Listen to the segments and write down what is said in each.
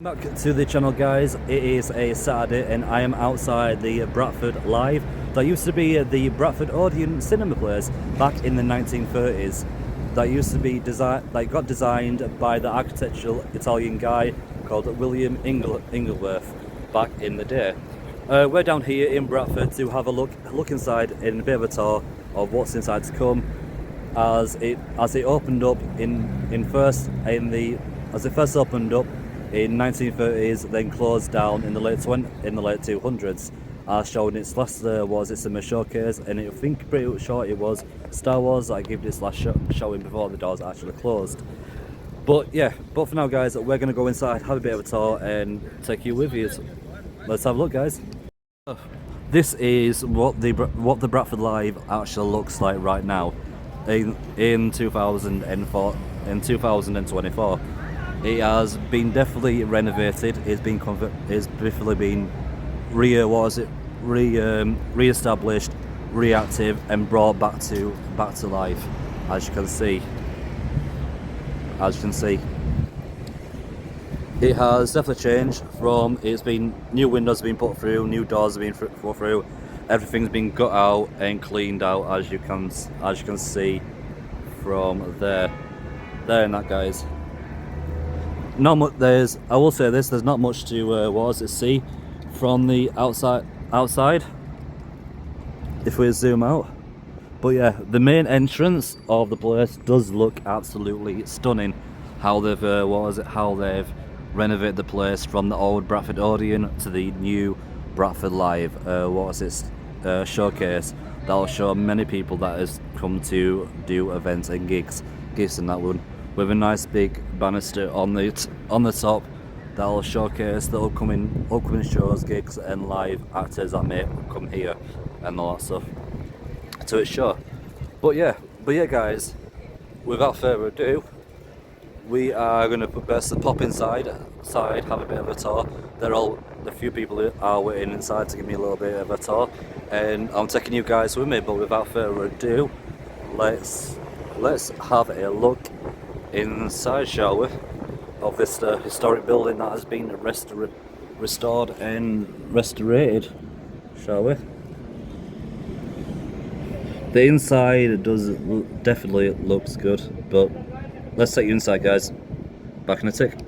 Back to the channel, guys. It is a Saturday and I am outside the Bradford Live. That used to be the Bradford Odeon cinema place back in the 1930s. That used to be got designed by the architectural Italian guy called William Ingleworth back in the day. We're down here in Bradford to have a look inside in a bit of a tour of what's inside to come, as it opened up as it first opened up in 1930s, then closed down in the late 200s, as shown its last its summer showcase, and I think pretty short it was Star Wars that gave its last showing before the doors actually closed. But for now, guys, we're gonna go inside, have a bit of a tour, and take you with us. Let's have a look, guys. This is what the Bradford Live actually looks like right now, in 2024. It has been definitely renovated. It's definitely been re-established, reactive, and brought back to life. As you can see, it has definitely changed. It's been new windows have been put through, new doors have been put through. Everything's been gut out and cleaned out, as you can see from there and that, guys. I will say this, there's not much to see from the outside if we zoom out. But yeah, the main entrance of the place does look absolutely stunning. How they've renovated the place from the old Bradford Odeon to the new Bradford Live showcase that'll show many people that has come to do events and gigs in that one, with a nice big banister on the top that'll showcase the upcoming shows, gigs, and live actors that may come here and all that stuff to its show. But yeah, guys, without further ado, we are going to pop inside, have a bit of a tour. A few people are waiting inside to give me a little bit of a tour, and I'm taking you guys with me. But without further ado, let's have a look inside, shall we, of this historic building that has been restored and restorated, shall we? The inside definitely looks good, but let's take you inside, guys. Back in a tick.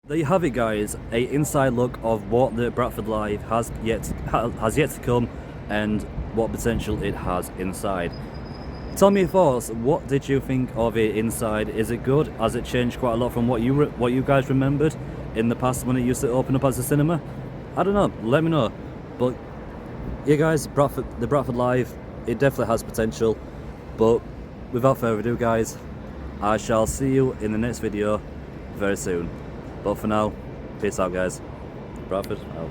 There you have it, guys, a inside look of what the Bradford Live has yet to come and what potential it has inside. Tell me your thoughts. What did you think of it inside? Is it good? Has it changed quite a lot from what you guys remembered in the past when it used to open up as a cinema? I don't know, let me know. But yeah, guys, the Bradford Live, it definitely has potential. But without further ado, guys, I shall see you in the next video very soon. But for now, peace out, guys. Bradford out.